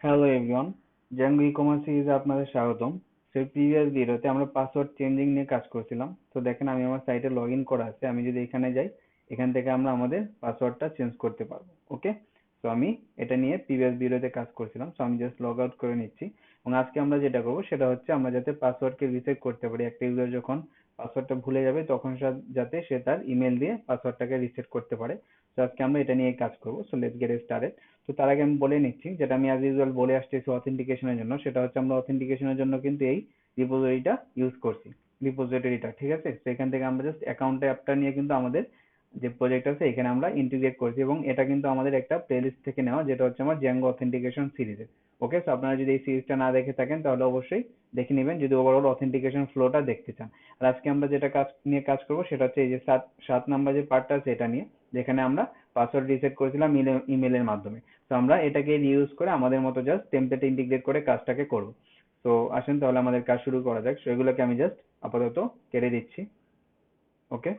Hello everyone, Zango ই-কমার্সে আপনাদের স্বাগতম। সেই প্রিভিয়াস ভিডিওতে আমরা পাসওয়ার্ড চেঞ্জিং নিয়ে কাজ করছিলাম। তো দেখেন আমি আমার সাইটে লগ ইন করা আছে, আমি যদি এখানে যাই এখান থেকে আমরা আমাদের পাসওয়ার্ডটা চেঞ্জ করতে পারবো। ওকে, তো আমি এটা নিয়ে প্রিভিয়াস ভিডিওতে কাজ করছিলাম, তো আমি জাস্ট লগ আউট করে নিচ্ছি। এবং আজকে আমরা যেটা করবো সেটা হচ্ছে আমরা যাতে পাসওয়ার্ডকে রিসেট করতে পারি। একটা ইউজার যখন পাসওয়ার্ডটা ভুলে যাবে তখন যাতে সে তার ইমেল দিয়ে পাসওয়ার্ডটাকে রিসেট করতে পারে। তো আজকে আমরা এটা নিয়ে কাজ করবো। So let's get started. তো তার আগে আমি বলে নিচ্ছি, যেটা আমি অ্যাজ ইউজুয়াল বলে আসতেছি অথেন্টিকেশনের জন্য, সেটা হচ্ছে আমরা অথেন্টিকেশনের জন্য কিন্তু এই রিপোজিটরিটা ইউজ করছি। রিপোজিটরিটা ঠিক আছে, সেখান থেকে আমরা জাস্ট অ্যাকাউন্ট অ্যাপটা নিয়ে কিন্তু আমাদের যে প্রজেক্ট আছে এখানে আমরা ইন্টিগ্রেট করছি, এবং এটা কিন্তু আমাদের একটা প্লেলিস্ট থেকে নেওয়া, যেটা হচ্ছে আমার জ্যাঙ্গো অথেন্টিকেশন সিরিজের। ওকে, সো আপনারা যদি এই সিরিজটা না দেখে থাকেন তাহলে অবশ্যই দেখে নেবেন যদি ওভারঅল অথেন্টিকেশন ফ্লোটা দেখতে চান। আর আজকে আমরা যেটা কাজ করবো সেটা হচ্ছে এই যে সাত সাত নাম্বার যে পার্টটা আছে এটা নিয়ে, যেখানে আমরা পাসওয়ার্ড রিসেট করেছিলাম ইমেলের মাধ্যমে। তো আমরা এটাকে ইউজ করে আমাদের মতো জাস্ট টেমপ্লেট ইন্টিগ্রেট করে কাজটাকে করব। তো আসেন তাহলে আমাদের কাজ শুরু করা যাক। সেগুলোকে আমি জাস্ট আপাতত কেটে দিচ্ছি। ওকে,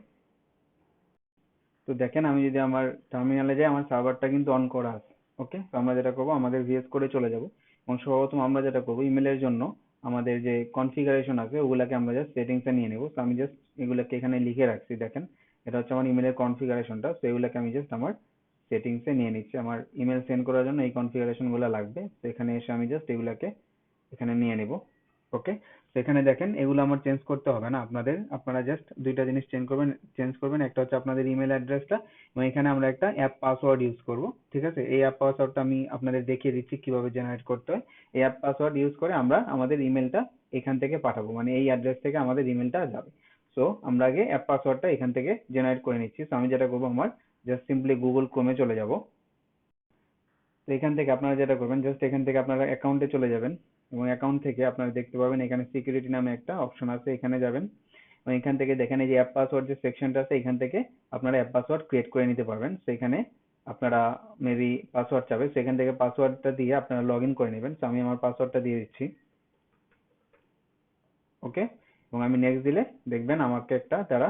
তো দেখেন আমি যদি আমার টার্মিনালে যাই আমার সার্ভারটা কিন্তু অন করা আছে। ওকে, তো আমরা যেটা করবো আমাদের ভিএস করে চলে যাব, এবং সর্বপ্রথম আমরা যেটা করবো ইমেলের জন্য আমাদের যে কনফিগারেশন আছে ওগুলাকে আমরা জাস্ট সেটিংসে নিয়ে নেবো। তো আমি জাস্ট এগুলাকে এখানে লিখে রাখছি, দেখেন এটা হচ্ছে আমার ইমেলের কনফিগারেশনটা। তো এগুলাকে আমি জাস্ট আমার সেটিংসে নিয়ে নিচ্ছি। আমার ইমেল সেন্ড করার জন্য এই কনফিগারেশন গুলো লাগবে, তো এখানে এসে আমি জাস্ট এগুলাকে এখানে নিয়ে নিব। ওকে, তো এখানে দেখেন এগুলো আমার চেঞ্জ করতে হবে না আপনাদের, আপনারা জাস্ট দুইটা জিনিস চেঞ্জ করবেন। একটা হচ্ছে আপনাদের ইমেল অ্যাড্রেসটা, এবং এখানে আমরা একটা অ্যাপ পাসওয়ার্ড ইউজ করব। ঠিক আছে, এই অ্যাপ পাসওয়ার্ডটা আমি আপনাদের দেখিয়ে দিচ্ছি কিভাবে জেনারেট করতে হয়। এই অ্যাপ পাসওয়ার্ড ইউজ করে আমরা আমাদের ইমেলটা এখান থেকে পাঠাবো, মানে এই অ্যাড্রেস থেকে আমাদের ইমেলটা যাবে। সো আমরা আগে অ্যাপ পাসওয়ার্ডটা এখান থেকে জেনারেট করে নিচ্ছি। সো আমি যেটা করবো আমার জাস্ট সিম্পলি গুগল ক্রোমে চলে যাব। তো এখান থেকে আপনারা যেটা করবেন জাস্ট এখান থেকে আপনারা অ্যাকাউন্টে চলে যাবেন, এবং অ্যাকাউন্ট থেকে আপনারা দেখতে পাবেন এখানে সিকিউরিটি নামে একটা অপশন আছে, এখানে যাবেন। এবং এখান থেকে দেখেন এই যে অ্যাপ পাসওয়ার্ড যে সেকশনটা আছে এখান থেকে আপনারা অ্যাপ পাসওয়ার্ড ক্রিয়েট করে নিতে পারবেন। সেখানে আপনারা মেবি পাসওয়ার্ড চাবে, সেখান থেকে পাসওয়ার্ডটা দিয়ে আপনারা লগ ইন করে নেবেন। তো আমি আমার পাসওয়ার্ডটা দিয়ে দিচ্ছি। ওকে, এবং আমি নেক্সট দিলে দেখবেন আমাকে একটা তারা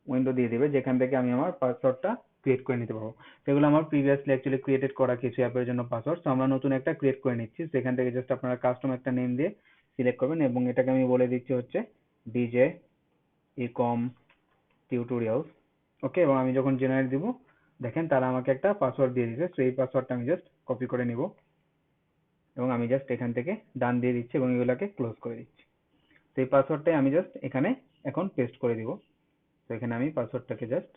উইন্ডো দিয়ে দিবে, যেখান থেকে আমি আমার পাসওয়ার্ডটা ক্রিয়েট করে নিতে পারবো। সেগুলো আমার প্রিভিয়াসলি অ্যাকচুয়ালি ক্রিয়েটেড করা কিছু অ্যাপের জন্য পাসওয়ার্ড, তো আমরা নতুন একটা ক্রিয়েট করে নিচ্ছি। সেখান থেকে জাস্ট আপনারা কাস্টম একটা নেম দিয়ে সিলেক্ট করবেন, এবং এটাকে আমি বলে দিচ্ছি হচ্ছে ডিজে ইকম টিউটোরিয়ালস। ওকে, এবং আমি যখন জেনারেট দিব দেখেন তারা আমাকে একটা পাসওয়ার্ড দিয়ে দিচ্ছে। তো এই পাসওয়ার্ডটা আমি জাস্ট কপি করে নিব, এবং আমি জাস্ট এখান থেকে ডান দিয়ে দিচ্ছি এবং এগুলাকে ক্লোজ করে দিচ্ছি। তো এই পাসওয়ার্ডটাই আমি জাস্ট এখানে এখন পেস্ট করে দিব। তো এখানে আমি পাসওয়ার্ডটাকে জাস্ট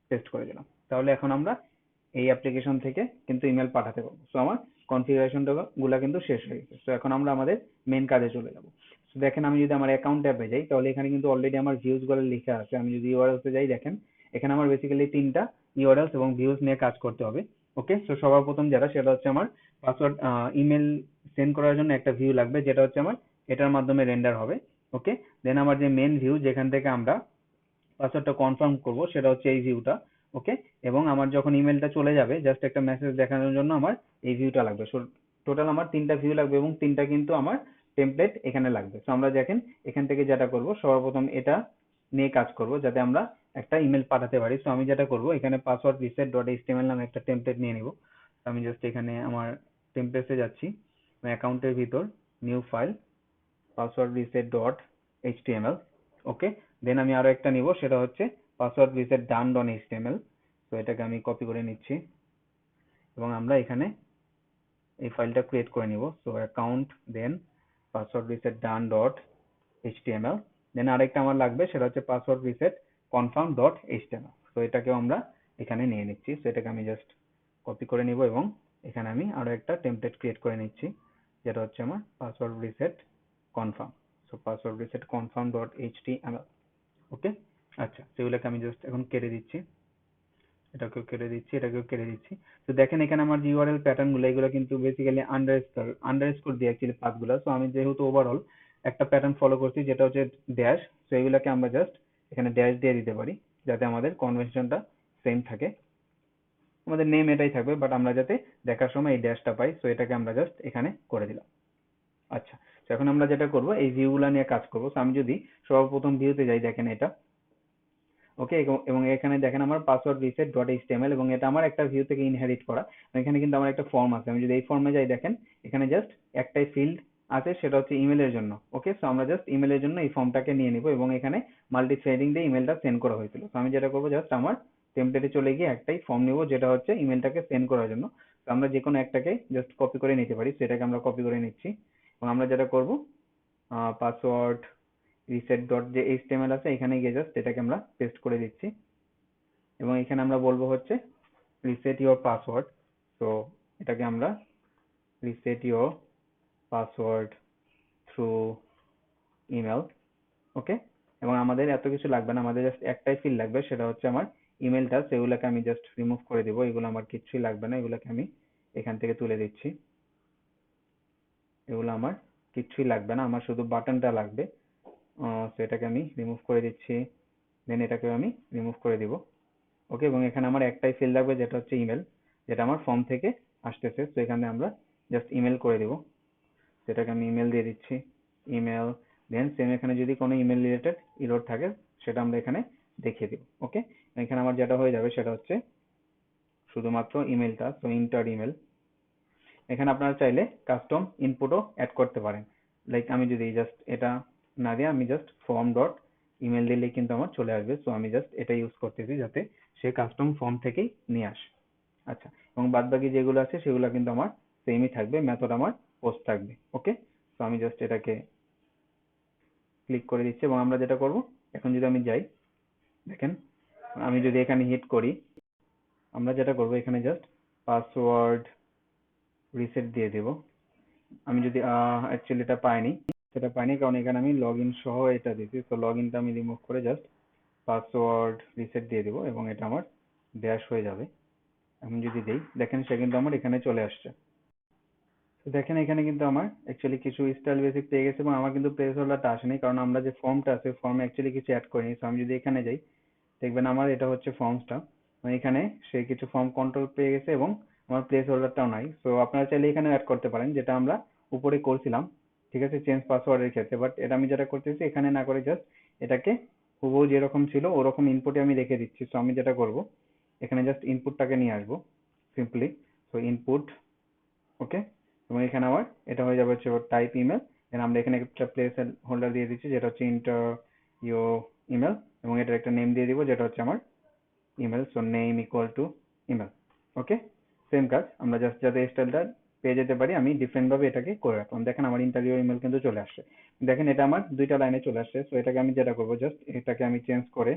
পেস্ট করে দিলাম। তাহলে এখন আমরা এই অ্যাপ্লিকেশন থেকে কিন্তু ইমেল পাঠাতে পারবো। সো আমার কনফিগারেশন গুলা কিন্তু শেষ হয়ে গেছে। তো এখন আমরা আমাদের মেন কাজে চলে যাব। তো দেখেন আমি যদি আমার অ্যাকাউন্ট অ্যাপে যাই তাহলে এখানে কিন্তু অলরেডি আমার ভিউজ গুলো লেখা আছে। আমি যদি ইউআরএলস এ যাই দেখেন এখানে আমার বেসিক্যালি তিনটা ইউআরএলস এবং ভিউজ নিয়ে কাজ করতে হবে। ওকে, তো সবার প্রথম যেটা সেটা হচ্ছে আমার পাসওয়ার্ড ইমেল সেন্ড করার জন্য একটা ভিউ লাগবে, যেটা হচ্ছে আমার এটার মাধ্যমে রেন্ডার হবে। ওকে, দেন আমার যে মেন ভিউ যেখান থেকে আমরা পাসওয়ার্ডটা কনফার্ম করব সেটা হচ্ছে এই ভিউটা। ওকে, এবং আমার যখন ইমেলটা চলে যাবে জাস্ট একটা মেসেজ দেখানোর জন্য আমার এই ভিউটা লাগবে। সো টোটাল আমার তিনটা ভিউ লাগবে, এবং তিনটা কিন্তু আমার টেমপ্লেট এখানে লাগবে। সো আমরা দেখেন এখান থেকে যেটা করব সর্বপ্রথম এটা নিয়ে কাজ করব যাতে আমরা একটা ইমেল পাঠাতে পারি। সো আমি যেটা করব এখানে পাসওয়ার্ড রিসেট ডট এইচটিএমএল নামে একটা টেমপ্লেট নিয়ে নিব। আমি জাস্ট এখানে আমার টেমপ্লেটে যাচ্ছি, অ্যাকাউন্টের ভিতর new file password reset dot HTML. Okay, then আমি আরো একটা নিব সেটা হচ্ছে password reset done dot HTML. তো এটাকে আমি কপি করে নিচ্ছি, এবং আমরা এখানে এই ফাইলটা ক্রিয়েট করে নিব। সো অ্যাকাউন্ট দেন password reset done dot HTML. দেন আরেকটা আমার লাগবে সেটা হচ্ছে password reset confirm dot HTML. তো এটাকেও আমরা এখানে নিয়ে নিচ্ছি। সো এটাকে আমি জাস্ট কপি করে নিব, এবং এখানে আমি আরো একটা টেমপ্লেট ক্রিয়েট করে নিচ্ছি, যেটা হচ্ছে আমার password reset confirm. So password reset confirm dot HTML. Okay, আচ্ছা সেগুলোকে আমি জাস্ট এখন কেটে দিচ্ছি, এটাকেও কেটে দিচ্ছি, এটাকেও কেটে দিচ্ছি। তো দেখেন এখানে আমার যে ইউআরএল প্যাটার্ন গুলো এগুলো কিন্তু বেসিক্যালি আন্ডারস্কোর দিয়ে অ্যাকচুয়ালি পাথগুলো। সো আমি যেহেতু ওভারঅল একটা প্যাটার্ন ফলো করছি যেটা হচ্ছে ড্যাশ, তো এগুলাকে আমরা জাস্ট এখানে ড্যাশ দিয়ে দিতে পারি যাতে আমাদের কনভেনশনটা সেম থাকে। আমাদের নেম এটাই থাকবে, বাট আমরা যাতে দেখার সময় এই ড্যাশটা পাই। সো এটাকে আমরা জাস্ট এখানে করে দিলাম। আচ্ছা, তো এখন আমরা যেটা করব এই ভিউ গুলা নিয়ে কাজ করব। তো আমি যদি সর্বপ্রথম ভিউতে যাই দেখেন এটা ওকে, এবং এখানে দেখেন আমার পাসওয়ার্ড রিসেট ডট এইচটিএমএল, এবং এটা আমার একটা ভিউ থেকে ইনহেরিট করা। এখানে কিন্তু আমার একটা ফর্ম আছে, আমি যদি এই ফর্মে যাই দেখেন এখানে জাস্ট একটাই ফিল্ড আছে, সেটা হচ্ছে ইমেলের জন্য। ওকে, সো আমরা জাস্ট ইমেলের জন্য এই ফর্মটাকে নিয়ে নিব, এবং এখানে মাল্টি থ্রেডিং দিয়ে ইমেলটা সেন্ড করা হয়েছিল। তো আমি যেটা করবো জাস্ট আমার টেমপ্লেটে চলে গিয়ে একটাই ফর্ম নিব যেটা হচ্ছে ইমেলটাকে সেন্ড করার জন্য। তো আমরা যে কোনো একটাকে জাস্ট কপি করে নিতে পারি, সেটাকে আমরা কপি করে নিচ্ছি। এবং আমরা যেটা করব, পাসওয়ার্ড রিসেট ডট যে এইচটিএমএল আছে এখানে গিয়ে জাস্ট এটাকে আমরা পেস্ট করে দিচ্ছি, এবং এখানে আমরা বলবো হচ্ছে রিসেট ইওর পাসওয়ার্ড। তো এটাকে আমরা reset your password through email. Okay, এবং আমাদের এত কিছু লাগবে না, আমাদের জাস্ট একটাই ফিল্ড লাগবে, সেটা হচ্ছে আমার ইমেলটা। সেগুলোকে আমি জাস্ট রিমুভ করে দিব, এগুলো আমার কিচ্ছুই লাগবে না, এগুলোকে আমি এখান থেকে তুলে দিচ্ছি। এগুলো আমার কিচ্ছুই লাগবে না, আমার শুধু বাটনটা লাগবে। সেটাকে আমি রিমুভ করে দিচ্ছি, দেন এটাকে আমি রিমুভ করে দিব। ওকে, এবং এখানে আমার একটাই ফিল্ড লাগবে যেটা হচ্ছে ইমেল, যেটা আমার ফর্ম থেকে আসতেছে। তো এখানে আমরা জাস্ট ইমেল করে দিব, সেটাকে আমি ইমেল দিয়ে দিচ্ছি, ইমেল। দেন সেম এখানে যদি কোনো ইমেল রিলেটেড ইরর থাকে সেটা আমরা এখানে দেখিয়ে দিব। ওকে, এখানে আমার যেটা হয়ে যাবে সেটা হচ্ছে শুধুমাত্র ইমেলটা, তো ইন্টার ইমেল। এখানে আপনারা চাইলে কাস্টম ইনপুটও অ্যাড করতে পারেন। লাইক আমি যদি জাস্ট এটা না দিয়ে আমি জাস্ট ফর্ম ডট ইমেল দিলেই কিন্তু আমার চলে আসবে। সো আমি জাস্ট এটা ইউজ করতেছি যাতে সে কাস্টম ফর্ম থেকেই নিয়ে আসে। আচ্ছা, এবং বাদ বাকি যেগুলো আছে সেগুলো কিন্তু আমার সেমই থাকবে, মেথড আমার পোস্ট থাকবে। ওকে, তো আমি জাস্ট এটাকে ক্লিক করে দিচ্ছি, এবং আমরা যেটা করব, এখন যদি আমি যাই দেখেন, আমি যদি এখানে হিট করি, আমরা যেটা করব এখানে জাস্ট পাসওয়ার্ড রিসেট দিয়ে দেব। আমি যদি অ্যাকচুয়ালি এটা পাইনি, সেটা পাইনি কারণ এখানে আমি লগ ইন সহ এটা দিয়েছি। তো লগ ইনটা আমি রিমুভ করে জাস্ট পাসওয়ার্ড রিসেট দিয়ে দেবো, এবং এটা আমার ড্যাশ হয়ে যাবে। আমি যদি দেই দেখেন সে কিন্তু আমার এখানে চলে আসছে। তো দেখেন এখানে কিন্তু আমার অ্যাকচুয়ালি কিছু স্টাইল বেসিক পেয়ে গেছে, এবং আমার কিন্তু প্লেস হোল্ডারটা আসেনি কারণ আমরা যে ফর্মটা আছে ফর্মে অ্যাকচুয়ালি কিছু অ্যাড করিনি। তো আমি যদি এখানে যাই দেখবেন আমার এটা হচ্ছে ফর্মসটা, এখানে সে কিছু ফর্ম কন্ট্রোল পেয়ে গেছে, এবং আমার প্লেস হোল্ডারটাও নাই। সো আপনারা চাইলে এখানে অ্যাড করতে পারেন, যেটা আমরা উপরে করছিলাম, ঠিক আছে, চেঞ্জ পাসওয়ার্ডের ক্ষেত্রে। বাট এটা আমি যেটা করতেছি এখানে না করে জাস্ট এটাকে হুবহু যেরকম ছিল ওরকম ইনপুটে আমি রেখে দিচ্ছি। সো আমি যেটা করব এখানে জাস্ট ইনপুটটাকে নিয়ে আসবো সিম্পলি। সো ইনপুট, ওকে, এবং এখানে আমার এটা হয়ে যাবে হচ্ছে টাইপ ইমেল। দেন আমরা এখানে একটা প্লেস হোল্ডার দিয়ে দিচ্ছি যেটা হচ্ছে ইন্টার ইউর ইমেল, এবং এটার একটা নেম দিয়ে দিব যেটা হচ্ছে আমার email. So name equal to email. Okay, same কাজ আমরা জাস্ট যাতে স্টাইলটা পেয়ে যেতে পারি আমি ডিফারেন্ট ভাবে এটাকে করে রাখলাম। দেখেন আমার ইন্টারভিউ ইমেল কিন্তু চলে আসছে, দেখেন এটা আমার দুইটা লাইনে চলে আসছে। সো এটাকে আমি যেটা করবো জাস্ট এটাকে আমি চেঞ্জ করে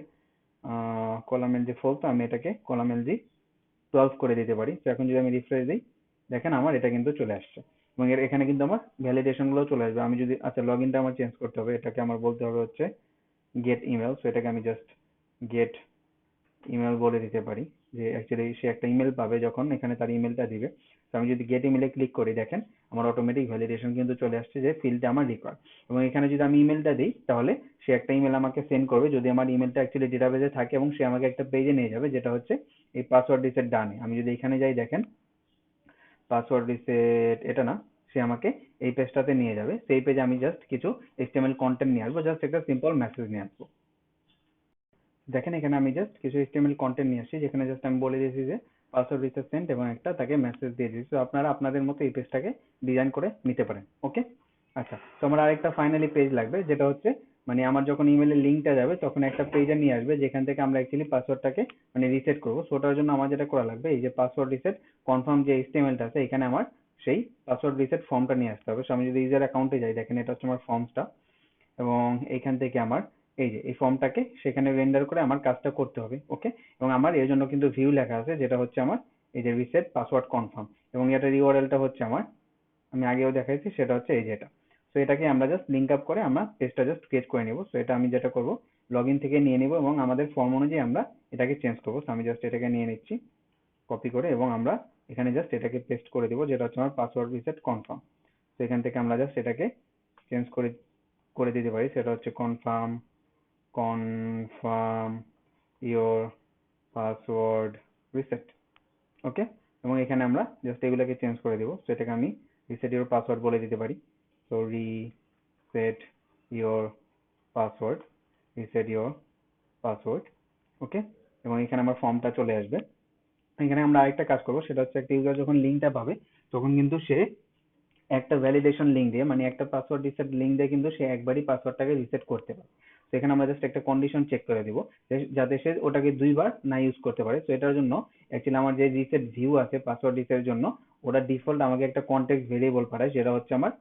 কলাম এলজি 4, তো আমি এটাকে কলাম এলজি 12 করে দিতে পারি। তো এখন যদি আমি রিফ্রেশ দিই দেখেন আমার এটা কিন্তু চলে আসছে, এবং এখানে কিন্তু আমার ভ্যালিডেশন গুলো চলে আসবে। আমি যদি আচ্ছা লগ ইনটা আমার চেঞ্জ করতে হবে, এটাকে আমার বলতে হবে হচ্ছে গেট ইমেল। সো এটাকে আমি জাস্ট গেট ইমেল বলে দিতে পারি, যে অ্যাকচুয়ালি সে একটা ইমেল পাবে যখন এখানে তার ইমেলটা দিবে। তো আমি যদি গেট ইমেলে ক্লিক করি দেখেন আমার অটোমেটিক ভ্যালিডেশন কিন্তু চলে আসছে যে ফিল্ডটা আমার রিকোয়ার্ড। এবং এখানে যদি আমি ইমেলটা দিই তাহলে সে একটা ইমেল আমাকে সেন্ড করবে যদি আমার ইমেলটা অ্যাকচুয়ালি ডেটাবেজে থাকে, এবং সে আমাকে একটা পেজে নিয়ে যাবে যেটা হচ্ছে এই পাসওয়ার্ড রিসেট ডানে। আমি যদি এখানে যাই দেখেন পাসওয়ার্ড রিসেট এটা না, সে আমাকে এই পেজটাতে নিয়ে যাবে। সেই পেজে আমি জাস্ট কিছু এইচটিএমএল কন্টেন্ট নিয়ে আসবো, জাস্ট একটা সিম্পল মেসেজ নিয়ে আসবো। দেখেন এখানে আমি জাস্ট কিছু HTML কন্টেন্ট নিয়ে আসছি, যেখানে জাস্ট আমি বলে দিয়েছি যে পাসওয়ার্ড রিসেট সেন্ট, এবং একটা তাকে মেসেজ দিয়ে দিয়েছি। তো আপনারা আপনাদের মতো এই পেজটাকে ডিজাইন করে নিতে পারেন। ওকে, আচ্ছা, তো আমার আরেকটা ফাইনালি পেজ লাগবে যেটা হচ্ছে আমার যখন ইমেলের লিঙ্কটা যাবে তখন একটা পেজে নিয়ে আসবে যেখান থেকে আমরা অ্যাকচুয়ালি পাসওয়ার্ডটাকে রিসেট করবো। সো ওটার জন্য আমার যেটা করা লাগবে এই যে পাসওয়ার্ড রিসেট কনফার্ম যে HTML টা আছে এখানে আমার সেই পাসওয়ার্ড রিসেট ফর্মটা নিয়ে আসতে হবে। সো আমি যদি ইউজার অ্যাকাউন্টে যাই দেখেন এটা হচ্ছে আমার ফর্মসটা, এবং এইখান থেকে আমার এই যে এই ফর্মটাকে সেখানে রেন্ডার করে আমার কাজটা করতে হবে। ওকে, এবং আমার এর জন্য কিন্তু ভিউ লেখা আছে যেটা হচ্ছে আমার এই যে রিসেট পাসওয়ার্ড কনফার্ম, এবং এটার ইউআরএলটা হচ্ছে আমার আমি আগেও দেখাইছি সেটা হচ্ছে এই যে এটা। তো এটাকে আমরা জাস্ট লিঙ্ক আপ করে আমরা পেজটা জাস্ট ক্রিয়েট করে নিব। সো এটা আমি যেটা করব লগ ইন থেকে নিয়ে নিব, এবং আমাদের ফর্ম অনুযায়ী আমরা এটাকে চেঞ্জ করবো। আমি জাস্ট এটাকে নিয়ে নিচ্ছি কপি করে, এবং আমরা এখানে জাস্ট এটাকে পেস্ট করে দিব যেটা হচ্ছে আমার পাসওয়ার্ড রিসেট কনফার্ম। তো এখান থেকে আমরা জাস্ট এটাকে চেঞ্জ করে করে দিতে পারি, সেটা হচ্ছে confirm confirm your password reset. Okay, এবং এখানে আমরা জাস্ট এগুলোকে চেঞ্জ করে দিব। তো এটাকে আমি রিসেট ইওর পাসওয়ার্ড বলে দিতে পারি। তো reset your password, reset your password, okay, এবং এখানে আমার ফর্মটা চলে আসবে। এখানে আমরা আরেকটা কাজ করবো, সেটা হচ্ছে একটা ইউজার যখন লিঙ্কটা পাবে তখন কিন্তু সে একটা ভ্যালিডেশন লিঙ্ক দিয়ে, মানে একটা পাসওয়ার্ড রিসেট লিঙ্ক দিয়ে কিন্তু সে একবারই পাসওয়ার্ডটাকে রিসেট করতে পারে। তো এখানে আমরা জাস্ট একটা কন্ডিশন চেক করে দিব যাতে সে ওটাকে দুইবার না ইউজ করতে পারে। তো এটার জন্য অ্যাকচুয়ালি আমার যে রিসেট ভিউ আছে পাসওয়ার্ড রিসেটের জন্য, ওটা ডিফল্ট আমাকে একটা কনটেক্সট ভেরিয়েবল পাঠায়, সেটা হচ্ছে আমার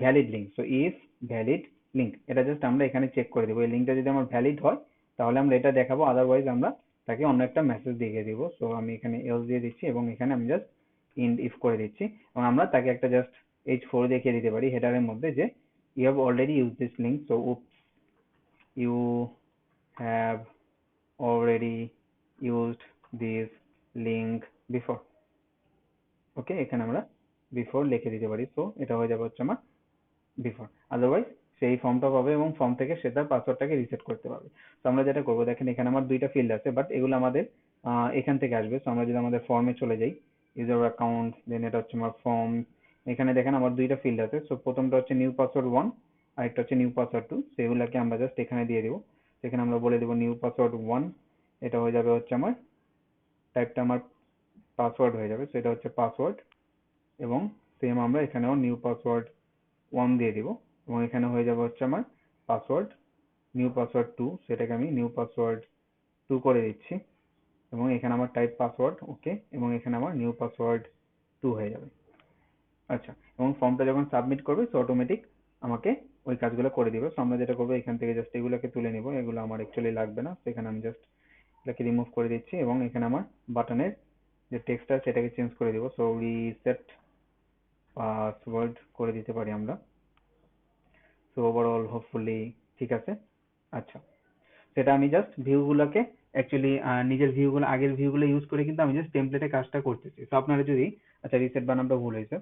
valid link. So if valid link, এটা জাস্ট আমরা এখানে চেক করে দেবো। এই লিঙ্কটা যদি আমার ভ্যালিড হয় তাহলে আমরা এটা দেখাবো, আদারওয়াইজ আমরা তাকে অন্য একটা মেসেজ দিয়ে দিব। সো আমি এখানে এলস দিয়ে দিচ্ছি এবং এখানে আমি জাস্ট ইন্ড ইফ করে দিচ্ছি, এবং আমরা তাকে একটা জাস্ট h4 দেখিয়ে দিতে পারি হেডারের মধ্যে যে you have already use this link, so you have already used this link before. Okay, এখানে আমরা বিফোর লিখে দিতে পারি। সো এটা হয়ে যাবে হচ্ছে আমার বিফোর, আদারওয়াইজ সেই ফর্মটা পাবে এবং ফর্ম থেকে সে তার পাসওয়ার্ডটাকে রিসেট করতে পারবে। তো আমরা যেটা করবো, দেখেন এখানে আমার দুইটা ফিল্ড আছে, বাট এগুলো আমাদের এখান থেকে আসবে। তো আমরা যদি আমাদের ফর্মে চলে যাই, ইউজার অ্যাকাউন্ট, দেন এটা হচ্ছে আমার ফর্ম। এখানে দেখেন আমার দুইটা ফিল্ড আছে। সো প্রথমটা হচ্ছে নিউ পাসওয়ার্ড 1, আর একটা হচ্ছে নিউ পাসওয়ার্ড 2। সেগুলোকে আমরা জাস্ট এখানে দিয়ে দিব। এখানে আমরা বলে দেবো নিউ পাসওয়ার্ড 1, এটা হয়ে যাবে হচ্ছে আমার টাইপটা আমার পাসওয়ার্ড হয়ে যাবে, তো এটা হচ্ছে পাসওয়ার্ড। এবং সেম আমরা এখানেও নিউ পাসওয়ার্ড 1 দিয়ে দিব, এবং এখানে হয়ে যাবে হচ্ছে আমার পাসওয়ার্ড নিউ পাসওয়ার্ড 2, সেটাকে আমি নিউ পাসওয়ার্ড 2 করে দিচ্ছি। এবং এখানে আমার টাইপ পাসওয়ার্ড ওকে, এবং এখানে আমার নিউ পাসওয়ার্ড 2 হয়ে যাবে। আচ্ছা, এবং ফর্মটা যখন সাবমিট করবে সো অটোমেটিক আমাকে ওই কাজগুলো করে দিবে। সো আমরা যেটা করবো, এখান থেকে জাস্ট এগুলোকে তুলে নিব, এগুলো আমার অ্যাকচুয়ালি লাগবে না। তো এখানে আমি জাস্ট এটাকে রিমুভ করে দিচ্ছি, এবং এখানে আমার বাটনের যে টেক্সটটা সেটাকে চেঞ্জ করে দিব। সো রিসেট পাসওয়ার্ড করে দিতে পারি আমরা। সো ওভারঅল হোপফুলি ঠিক আছে। আচ্ছা, সেটা আমি জাস্ট ভিউগুলোকে অ্যাকচুয়ালি নিজের ভিউগুলো, আগের ভিউগুলো ইউজ করে কিন্তু আমি জাস্ট টেমপ্লেটে কাজটা করতেছি। তো আপনারা যদি, আচ্ছা রিসেট বানানটা ভুল হয়েছে,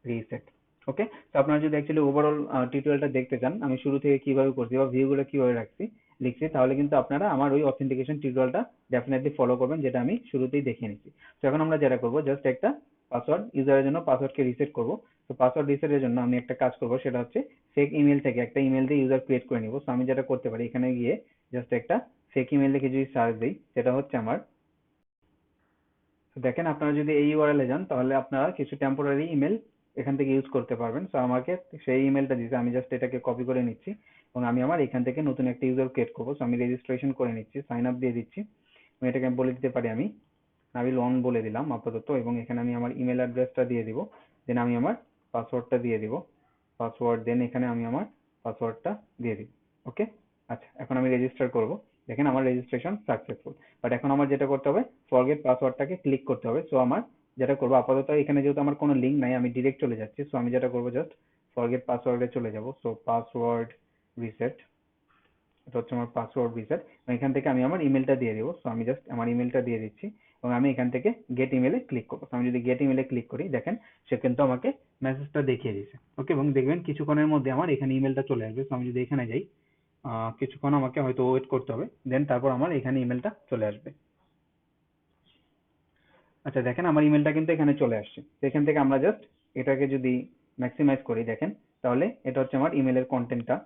রিসেট। ওকে, তো আপনারা যদি অ্যাকচুয়ালি ওভারঅল টিউটোরিয়ালটা দেখতে চান আমি শুরু থেকে কিভাবে করছি বা ভিউগুলো কিভাবে রাখছি লিখছি, তাহলে কিন্তু আপনারা আমার ওই অথেন্টিকেশন টিউটোরিয়ালটা ডেফিনেটলি ফলো করবেন, যেটা আমি শুরুতেই দেখিয়ে নিচ্ছি। তো এখন আমরা যেটা করবো, জাস্ট একটা পাসওয়ার্ড, ইউজারের জন্য পাসওয়ার্ডকে রিসেট করব। তো পাসওয়ার্ড রিসেটের জন্য আমি একটা কাজ করব, সেটা হচ্ছে ফেক ইমেল থেকে একটা ইমেল দিয়ে ইউজার ক্রিয়েট করে নিব। তো আমি যেটা করতে পারি, এখানে গিয়ে জাস্ট একটা ফেক ইমেল লিখে যদি সার্চ দিই, সেটা হচ্ছে আমার, তো দেখেন আপনারা যদি এই ইউআরএল এ যান তাহলে আপনারা কিছু টেম্পোরারি ইমেল এখান থেকে ইউজ করতে পারবেন। সো আমাকে সেই ইমেলটা দিতে, আমি জাস্ট এটাকে কপি করে নিচ্ছি, এবং আমি আমার এখান থেকে নতুন একটা ইউজার ক্রিয়েট করবো। সো আমি রেজিস্ট্রেশন করে নিচ্ছি, সাইন আপ দিয়ে দিচ্ছি, এবং এটাকে আমি বলে দিতে পারি আমি নাবিল ওয়ান বলে দিলাম আপাতত, এবং এখানে আমি আমার ইমেল অ্যাড্রেসটা দিয়ে দিব, দেন আমি আমার পাসওয়ার্ডটা দিয়ে দিব, পাসওয়ার্ড, দেন এখানে আমি আমার পাসওয়ার্ডটা দিয়ে দিব। ওকে, আচ্ছা এখন আমি রেজিস্টার করব। দেখেন আমার রেজিস্ট্রেশন সাকসেসফুল। বাট এখন আমার যেটা করতে হবে, ফরগেট পাসওয়ার্ডটাকে ক্লিক করতে হবে। সো আমার যেটা করবো, আপাতত এখানে যেহেতু আমার কোনো লিঙ্ক নাই আমি ডিরেক্ট চলে যাচ্ছি। সো আমি যেটা করবো, জাস্ট ফরগেট পাসওয়ার্ডে চলে যাব। সো পাসওয়ার্ড রিসেট, এটা হচ্ছে আমার পাসওয়ার্ড রিসেট, এখান থেকে আমি আমার ইমেলটা দিয়ে দিব। সো আমি জাস্ট আমার ইমেলটা দিয়ে দিচ্ছি, এবং আমি এখান থেকে গেট ইমেলে ক্লিক করবো। আমি যদি গেট ইমেলে ক্লিক করি, দেখেন সে কিন্তু আমাকে মেসেজটা দেখিয়ে দিচ্ছে। ওকে, এবং দেখবেন কিছুক্ষণের মধ্যে আমার এখানে ইমেলটা চলে আসবে। তো আমি যদি এখানে যাই, কিছুক্ষণ আমাকে হয়তো ওয়েট করতে হবে, দেন তারপর আমার এখানে ইমেলটা চলে আসবে। আচ্ছা দেখেন আমার ইমেলটা কিন্তু এখানে চলে আসছে। তো এখান থেকে আমরা জাস্ট এটাকে যদি ম্যাক্সিমাইজ করি, দেখেন তাহলে এটা হচ্ছে আমার ইমেলের কন্টেন্টটা।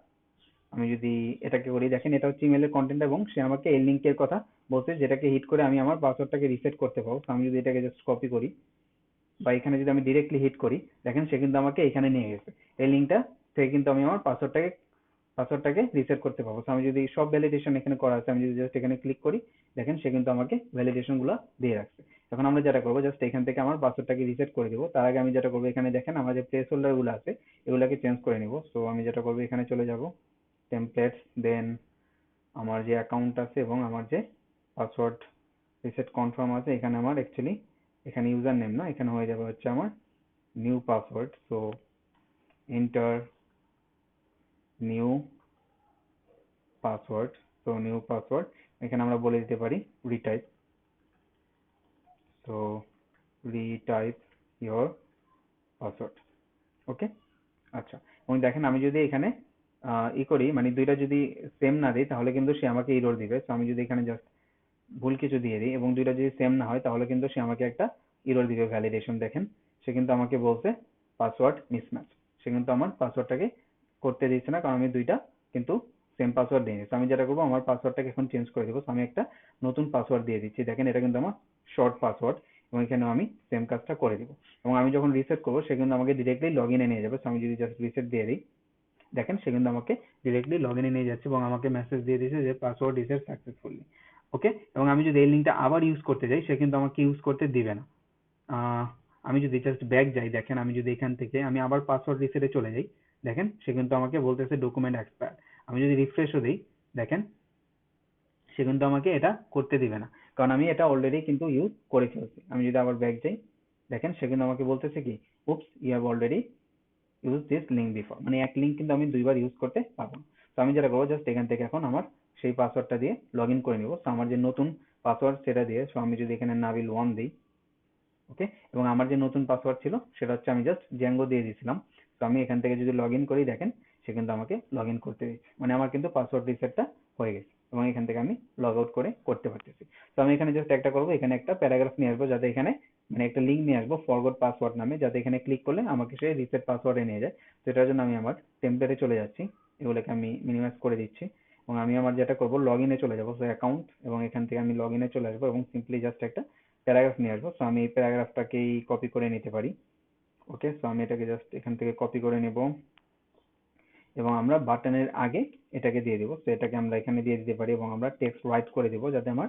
আমি যদি এটাকে করি, দেখেন এটা হচ্ছে ইমেলের কন্টেন্ট, এবং সে আমাকে এই লিঙ্কের কথা বলছে যেটাকে হিট করে আমি আমার পাসওয়ার্ডটাকে রিসেট করতে পারবো। তো আমি যদি এটাকে জাস্ট কপি করি, বা এখানে যদি আমি ডিরেক্টলি হিট করি, দেখেন সে কিন্তু আমাকে এখানে নিয়ে গেছে। এই লিঙ্কটা থেকে কিন্তু আমি আমার পাসওয়ার্ডটাকে রিসেট করতে পারবো। তো আমি যদি সব ভ্যালিডেশন এখানে করা আছে, আমি যদি জাস্ট এখানে ক্লিক করি, দেখেন সে কিন্তু আমাকে ভ্যালিডেশন গুলো দিয়ে রাখছে। এখন আমরা যেটা করবো, জাস্ট এখান থেকে আমার পাসওয়ার্ডটাকে রিসেট করে দেবো। তার আগে আমি যেটা করবো, এখানে দেখেন আমার যে প্লেস হোল্ডার গুলো আছে এগুলোকে চেঞ্জ করে নিব। সো আমি যেটা করবো, এখানে চলে যাব, টেমপ্লেটস, দেন আমার যে অ্যাকাউন্ট আছে এবং আমার যে পাসওয়ার্ড রিসেট কনফার্ম আছে, এখানে আমার অ্যাকচুয়ালি এখানে ইউজার নেম না, এখানে হয়ে যাবে হচ্ছে আমার new password. So enter new password. So new password, এখানে আমরা বলে দিতে পারি retype. So retype your password. Okay, আচ্ছা, এবং দেখেন আমি যদি এখানে করি, মানে দুইটা যদি সেম না দিই তাহলে কিন্তু সে আমাকে এরর দিবে। তো আমি যদি এখানে জাস্ট ভুল কিছু দিয়ে দিই এবং দুইটা যদি সেম না হয় তাহলে কিন্তু সে আমাকে একটা এরর দিবে ভ্যালিডেশন। দেখেন সে কিন্তু আমাকে বলছে পাসওয়ার্ড মিসম্যাচ, সে কিন্তু আমার পাসওয়ার্ডটাকে করতে দিচ্ছে না, কারণ আমি দুইটা কিন্তু সেম পাসওয়ার্ড দিয়ে নিই। আমি যেটা করবো আমার পাসওয়ার্ডটাকে এখন চেঞ্জ করে দেবো। আমি একটা নতুন পাসওয়ার্ড দিয়ে দিচ্ছি, দেখেন এটা কিন্তু আমার শর্ট পাসওয়ার্ড, এবং এখানে আমি সেম কাজটা করে দিব। এবং আমি যখন রিসেট করবো সে কিন্তু আমাকে ডিরেক্টলি লগ ইনে নিয়ে যাবে। আমি যদি জাস্ট রিসেট দিয়ে দিই, দেখেন সে কিন্তু আমাকে ডিরেক্টলি লগ ইনে নিয়ে যাচ্ছে এবং আমাকে মেসেজ দিয়ে দিচ্ছে যে পাসওয়ার্ড রিসেট সাকসেসফুলি। ওকে, এবং আমি যদি এই লিঙ্কটা আবার ইউজ করতে যাই সে কিন্তু আমাকে ইউজ করতে দিবে না। আমি যদি জাস্ট ব্যাক যাই, দেখেন আমি যদি এখান থেকে আমি আবার পাসওয়ার্ড রিসেটে চলে যাই, দেখেন সে কিন্তু আমাকে বলতেছে ডকুমেন্ট এক্সপায়ার। আমি যদি রিফ্রেশও দিই, দেখেন সে কিন্তু আমাকে এটা করতে দিবে না, কারণ আমি এটা অলরেডি কিন্তু ইউজ করে ফেলছি। আমি যদি আবার ব্যাক যাই, দেখেন সে কিন্তু আমাকে বলতেছে কি, oops you have already use this link before, মানে এক লিঙ্ক কিন্তু আমি দুইবার ইউজ করতে পারবো না। তো আমি যেটা করবো জাস্ট এখান থেকে এখন আমার সেই পাসওয়ার্ডটা দিয়ে লগ ইন করে নিব। তো আমার যে নতুন পাসওয়ার্ড সেটা দিয়ে, আমি যদি এখানে নাবিল 1 দিই, ওকে, এবং আমার যে নতুন পাসওয়ার্ড ছিল সেটা হচ্ছে আমি জাস্ট জ্যাঙ্গো দিয়ে দিয়েছিলাম। তো আমি এখান থেকে যদি লগ ইন করি, দেখেন সে কিন্তু আমাকে লগ ইন করতে দিচ্ছে, মানে আমার কিন্তু পাসওয়ার্ড রিসেটটা হয়ে গেছে এবং এখান থেকে আমি লগ আউট করে করতে পারতেছি। তো আমি এখানে জাস্ট একটা করবো, এখানে একটা প্যারাগ্রাফ নিয়ে আসবো, যাতে এখানে মানে একটা লিঙ্ক নিয়ে আসবো ফরগট পাসওয়ার্ড নামে, যাতে এখানে ক্লিক করলে আমাকে সে রিসেট পাসওয়ার্ডে নিয়ে যায়। তো এটার জন্য আমি আমার টেমপ্লেটে চলে যাচ্ছি, এগুলোকে আমি মিনিমাইজ করে দিচ্ছি এবং আমি আমার যেটা করবো লগ ইনে চলে যাবো, সো অ্যাকাউন্ট, এবং এখান থেকে আমি লগ ইনে চলে আসবো এবং সিম্পলি জাস্ট একটা প্যারাগ্রাফ নিয়ে আসবো। আমি এই প্যারাগ্রাফটাকেই কপি করে নিতে পারি। ওকে, আমি এটাকে জাস্ট এখান থেকে কপি করে নেব এবং আমরা বাটনের আগে এটাকে দিয়ে দিব। তো এটাকে আমরা এখানে দিয়ে দিতে পারি এবং আমরা টেক্সট রাইট করে দিব যাতে আমার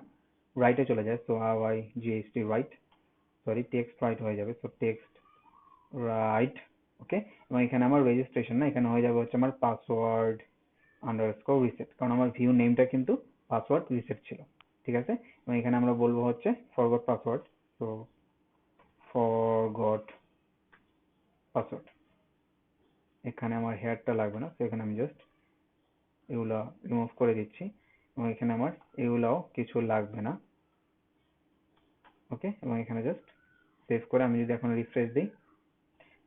রাইটে চলে যায়। So RYGHT right, sorry text right হয়ে যাবে। সো টেক্সট রাইট, ওকে, এবং এখানে আমার রেজিস্ট্রেশন না, এখানে হয়ে যাবে হচ্ছে আমার পাসওয়ার্ড আন্ডারস্কোর রিসেট, কারণ আমার ভিউ নেমটা কিন্তু পাসওয়ার্ড রিসেট ছিল। ঠিক আছে, এবং এখানে আমরা বলবো হচ্ছে ফরগট পাসওয়ার্ড। তো ফরগট পাসওয়ার্ড, এখানে আমার হেয়ারটা লাগবে না, তো এখানে আমি জাস্ট এগুলা রিমুভ করে দিচ্ছি এবং এখানে আমার এগুলাও কিছু লাগবে না। ওকে, এবং এখানে জাস্ট সেভ করে আমি যদি এখন রিফ্রেশ দিই,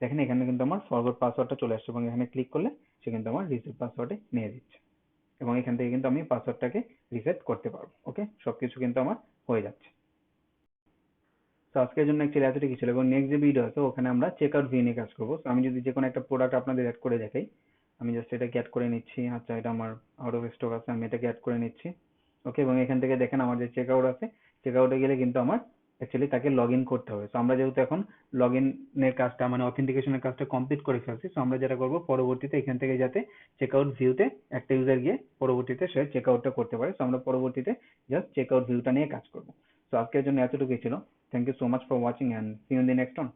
দেখেন এখানে কিন্তু আমার ফরগট পাসওয়ার্ডটা চলে আসছে এবং এখানে ক্লিক করলে সে কিন্তু আমার রিসেট পাসওয়ার্ডে নিয়ে দিচ্ছে এবং এখান থেকে কিন্তু আমি পাসওয়ার্ডটাকে রিসেট করতে পারবো। ওকে, সবকিছু কিন্তু আমার হয়ে যাচ্ছে। তো আজকের জন্য অ্যাকচুয়ালি এতটুকু ছিল এবং নেক্সট যে ভিডিও আছে ওখানে আমরা চেক আউট ভিউ নিয়ে কাজ করবো। তো আমি যদি যে কোনো একটা প্রোডাক্ট আপনাদের অ্যাড করে দেখাই, আমি জাস্ট এটাকে অ্যাড করে নিচ্ছি। আচ্ছা, এটা আমার আউট অফ স্টক আছে, আমি এটাকে অ্যাড করে নিচ্ছি। ওকে, এবং এখান থেকে দেখেন আমার যে চেক আউট আছে, চেক আউটে গেলে কিন্তু আমার অ্যাকচুয়ালি তাকে লগ ইন করতে হবে। তো আমরা যেহেতু এখন লগ ইনের কাজটা মানে অথেন্টিকেশনের কাজটা কমপ্লিট করে ফেলছি, তো আমরা যেটা করবো পরবর্তীতে এখান থেকে যাতে চেক আউট ভিউতে একটা ইউজার গিয়ে পরবর্তীতে সে চেক আউটটা করতে পারে, তো আমরা পরবর্তীতে জাস্ট চেক আউট ভিউটা নিয়ে কাজ করবো। তো আজকের জন্য এতটুকুই ছিল। Thank you so much for watching and see you in the next one.